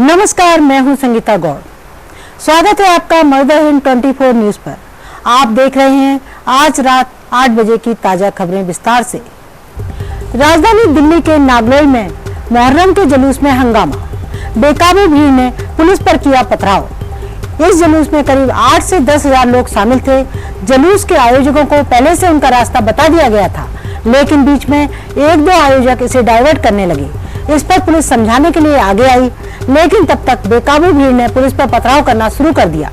नमस्कार, मैं हूं संगीता गौड़। स्वागत है आपका मर्दर हिंद 24 न्यूज पर। आप देख रहे हैं आज रात 8 बजे की ताजा खबरें विस्तार से। राजधानी दिल्ली के नागलोई में मुहर्रम के जुलूस में हंगामा, बेकाबू भीड़ ने पुलिस पर किया पथराव। इस जुलूस में करीब 8 से 10 हजार लोग शामिल थे। जुलूस के आयोजकों को पहले से उनका रास्ता बता दिया गया था, लेकिन बीच में 1-2 आयोजक इसे डाइवर्ट करने लगे। इस पर पुलिस समझाने के लिए आगे आई, लेकिन तब तक बेकाबू भीड़ ने पुलिस पर पथराव करना शुरू कर दिया।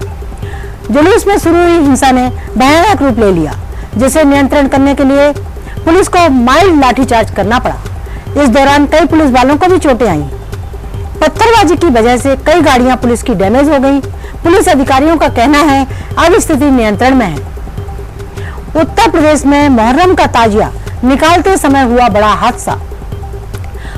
जुलूस में शुरू हुई हिंसा ने भयानक रूप ले लिया, जिसे नियंत्रण करने के लिए पुलिस को माइल्ड लाठीचार्ज करना पड़ा। इस दौरान कई पुलिस वालों को भी चोटें आईं। पत्थरबाजी की वजह से कई गाड़ियां पुलिस की डैमेज हो गई। पुलिस अधिकारियों का कहना है अब स्थिति नियंत्रण में है। उत्तर प्रदेश में मुहर्रम का ताजिया निकालते समय हुआ बड़ा हादसा।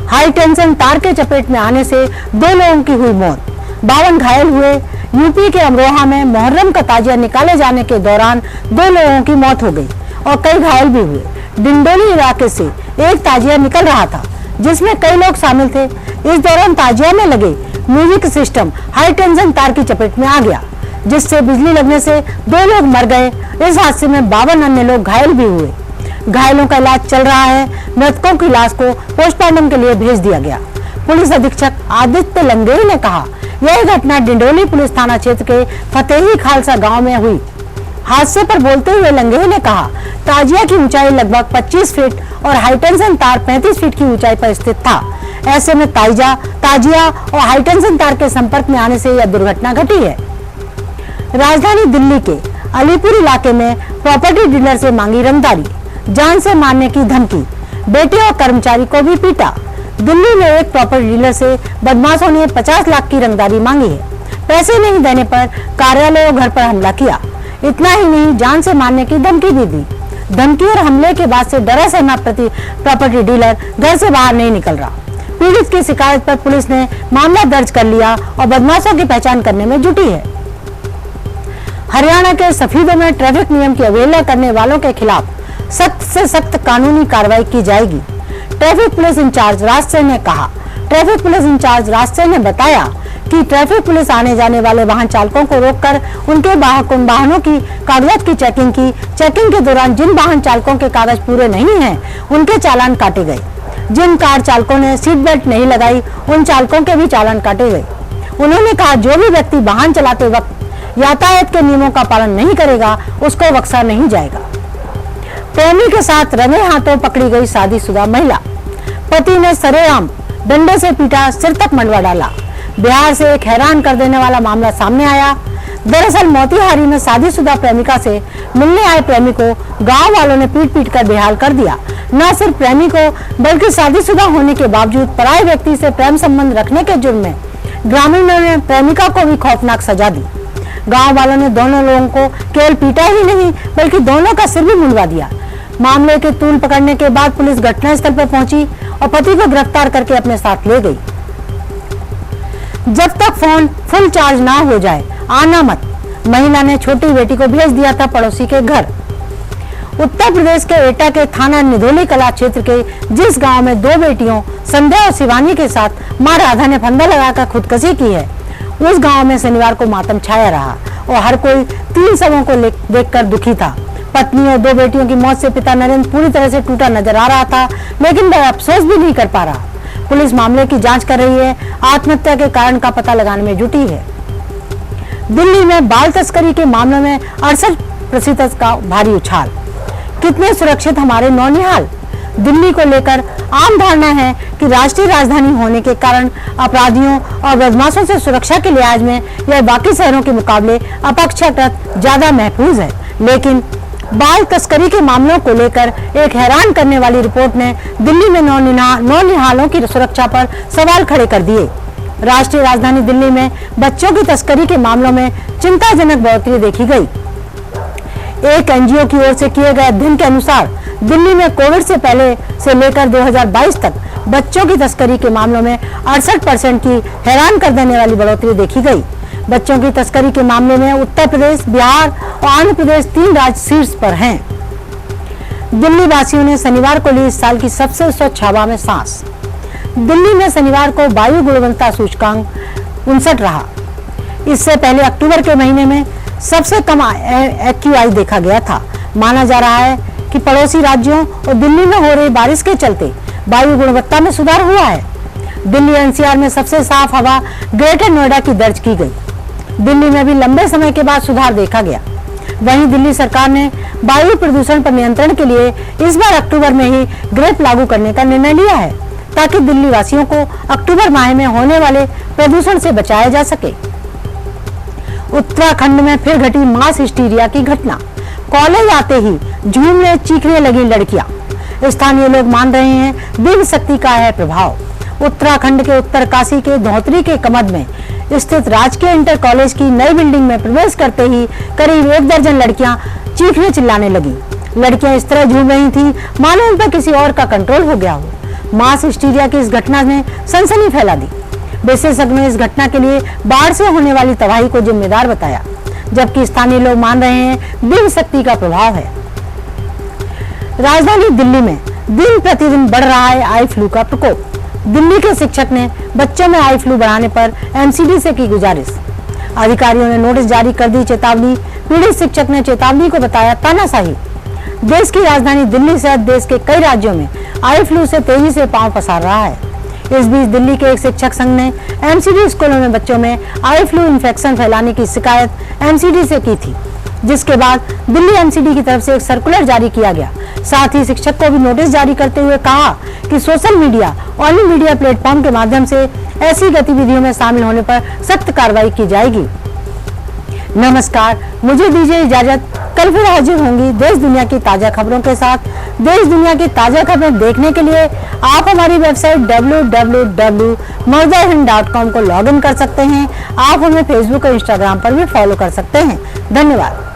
हाई टेंशन तार के चपेट में आने से 2 लोगों की हुई मौत, 52 घायल हुए। यूपी के अमरोहा में मुहर्रम का ताजिया निकाले जाने के दौरान 2 लोगों की मौत हो गई और कई घायल भी हुए। डिंडोली इलाके से एक ताजिया निकल रहा था, जिसमें कई लोग शामिल थे। इस दौरान ताजिया में लगे म्यूजिक सिस्टम हाई टेंशन तार की चपेट में आ गया, जिससे बिजली लगने से 2 लोग मर गए। इस हादसे में 52 अन्य लोग घायल भी हुए। घायलों का इलाज चल रहा है। मृतकों की लाश को पोस्टमार्टम के लिए भेज दिया गया। पुलिस अधीक्षक आदित्य लंगेरी ने कहा, यह घटना डिंडोली पुलिस थाना क्षेत्र के फतेही खालसा गांव में हुई। हादसे पर बोलते हुए लंगेरी ने कहा, ताजिया की ऊंचाई लगभग 25 फीट और हाईटेंशन तार 35 फीट की ऊंचाई पर स्थित था। ऐसे में ताजिया और हाईटेंशन तार के संपर्क में आने से यह दुर्घटना घटी है। राजधानी दिल्ली के अलीपुर इलाके में प्रॉपर्टी डीलर से मांगी रंगदारी, जान से मारने की धमकी, बेटे और कर्मचारी को भी पीटा। दिल्ली में एक प्रॉपर्टी डीलर से बदमाशों ने 50 लाख की रंगदारी मांगी है। पैसे नहीं देने पर कार्यालय और घर पर हमला किया। इतना ही नहीं, जान से मारने की धमकी भी दी। धमकी और हमले के बाद से डरा सहमा प्रॉपर्टी डीलर घर से बाहर नहीं निकल रहा। पीड़ित की शिकायत पर पुलिस ने मामला दर्ज कर लिया और बदमाशों की पहचान करने में जुटी है। हरियाणा के सफीदों में ट्रैफिक नियम की अवहेलना करने वालों के खिलाफ सख्त से सख्त कानूनी कार्रवाई की जाएगी। Traffic police incharge Raj Singh ने कहा। Traffic police incharge Raj Singh ने बताया कि ट्रैफिक पुलिस आने जाने वाले वाहन चालकों को रोककर उनके वाहनों की कागजात की चेकिंग की। चेकिंग के दौरान जिन वाहन चालकों के कागज पूरे नहीं हैं, उनके चालान काटे गए। जिन कार चालकों ने सीट बेल्ट नहीं लगाई, उन चालकों के भी चालान काटे गए। उन्होंने कहा, जो भी व्यक्ति वाहन चलाते वक्त यातायात के नियमों का पालन नहीं करेगा, उसको बख्शा नहीं जाएगा। प्रेमी के साथ रंगे हाथों पकड़ी गई शादीशुदा महिला। पति ने सरेआम डंडे से पीटा, सिर तक मंडवा डाला। बिहार से एक हैरान कर देने वाला मामला सामने आया। दरअसल मोतिहारी में शादीशुदा प्रेमिका से मिलने आए प्रेमी को गांव वालों ने पीट कर बेहाल कर दिया। न सिर्फ प्रेमी को, बल्कि शादीशुदा होने के बावजूद पराये व्यक्ति से प्रेम संबंध रखने के जुर्म में ग्रामीणों ने प्रेमिका को भी खौफनाक सजा दी। गांव वालों ने दोनों लोगों को केवल पीटा ही नहीं, बल्कि दोनों का सिर भी मुंडवा दिया। मामले के तूल पकड़ने के बाद पुलिस घटनास्थल पर पहुंची और पति को गिरफ्तार करके अपने साथ ले गई। जब तक फोन फुल चार्ज ना हो जाए, आना मत, महिला ने छोटी बेटी को भेज दिया था पड़ोसी के घर। उत्तर प्रदेश के एटा के थाना निधोली कला क्षेत्र के जिस गांव में 2 बेटियों संध्या और शिवानी के साथ मां राधा ने फंदा लगाकर खुदकुशी की है, उस गांव में शनिवार को मातम छाया रहा और हर कोई 3 शवों को देखकर दुखी था। पत्नी और 2 बेटियों की मौत से पिता नरेंद्र पूरी तरह से टूटा नजर आ रहा था, लेकिन वह अफसोस भी नहीं कर पा रहा। पुलिस मामले की जांच कर रही है, आत्महत्या के कारण का पता लगाने में जुटी है। दिल्ली में बाल तस्करी के मामले में 68% का भारी उछाल। कितने सुरक्षित हमारे नौनिहाल। दिल्ली को लेकर आम धारणा है कि राष्ट्रीय राजधानी होने के कारण अपराधियों और बदमाशों से सुरक्षा के लिहाज में यह बाकी शहरों के मुकाबले अपेक्षाकृत ज्यादा महफूज है, लेकिन बाल तस्करी के मामलों को लेकर एक हैरान करने वाली रिपोर्ट ने दिल्ली में नौनिहालों की सुरक्षा पर सवाल खड़े कर दिए। राष्ट्रीय राजधानी दिल्ली में बच्चों की तस्करी के मामलों में चिंताजनक बढ़ोतरी देखी गई। एक एनजीओ की ओर से किए गए अध्ययन के अनुसार दिल्ली में कोविड से पहले से लेकर 2022 तक बच्चों की तस्करी के मामलों में 68% की हैरान कर देने वाली बढ़ोतरी देखी गई। बच्चों की तस्करी के मामले में उत्तर प्रदेश, बिहार और आंध्र प्रदेश 3 राज्य शीर्ष पर हैं। दिल्ली वासियों ने शनिवार को ली इस साल की सबसे स्वच्छ हवा में सांस। दिल्ली में शनिवार को वायु गुणवत्ता सूचकांक 59 रहा। इससे पहले अक्टूबर के महीने में सबसे कम AQI देखा गया था। माना जा रहा है कि पड़ोसी राज्यों और दिल्ली में हो रही बारिश के चलते वायु गुणवत्ता में सुधार हुआ है। दिल्ली NCR में सबसे साफ हवा ग्रेटर नोएडा की दर्ज की गई। दिल्ली में भी लंबे समय के बाद सुधार देखा गया। वहीं दिल्ली सरकार ने वायु प्रदूषण पर नियंत्रण के लिए इस बार अक्टूबर में ही ग्रेप लागू करने का निर्णय लिया है, ताकि दिल्ली वासियों को अक्टूबर माह में होने वाले प्रदूषण से बचाया जा सके। उत्तराखंड में फिर घटी मास हिस्टीरिया की घटना। कॉलेज आते ही झूमने चीखने लगी लड़कियां। स्थानीय लोग मान रहे हैं देवी शक्ति का है प्रभाव। उत्तराखंड के उत्तरकाशी के धौतरी के कमद में स्थित राजकीय इंटर कॉलेज की नई बिल्डिंग में प्रवेश करते ही करीब 1 दर्जन लड़कियां चीखने चिल्लाने लगी। लड़कियां इस तरह झूम रही थी मानो उन पर किसी और का कंट्रोल हो गया हो। मास हिस्टीरिया की इस घटना ने सनसनी फैला दी। विशेषज्ञों ने इस घटना के लिए बाढ़ से होने वाली तबाही को जिम्मेदार बताया, जबकि स्थानीय लोग मान रहे हैं देवी शक्ति का प्रभाव है। राजधानी दिल्ली में दिन प्रतिदिन बढ़ रहा है आई फ्लू का प्रकोप। दिल्ली के शिक्षक ने बच्चों में आई फ्लू बढ़ाने पर MCD से की गुजारिश। अधिकारियों ने नोटिस जारी कर दी चेतावनी। पीड़ित शिक्षक ने चेतावनी को बताया तानाशाही। देश की राजधानी दिल्ली सहित देश के कई राज्यों में आई फ्लू से तेजी से पांव पसार रहा है। इस बीच दिल्ली के एक शिक्षक संघ ने MCD स्कूलों में बच्चों में आई फ्लू इन्फेक्शन फैलाने की शिकायत MCD से की थी, जिसके बाद दिल्ली MCD की तरफ से एक सर्कुलर जारी किया गया। साथ ही शिक्षक को भी नोटिस जारी करते हुए कहा कि सोशल मीडिया और मीडिया प्लेटफॉर्म के माध्यम से ऐसी गतिविधियों में शामिल होने पर सख्त कार्रवाई की जाएगी। नमस्कार, मुझे दीजिए इजाजत। कल फिर हाजिर होंगी देश दुनिया की ताजा खबरों के साथ। देश दुनिया की ताजा खबरें देखने के लिए आप हमारी वेबसाइट www.mardahind.com को लॉग इन कर सकते हैं। आप हमें फेसबुक और इंस्टाग्राम पर भी फॉलो कर सकते हैं। धन्यवाद।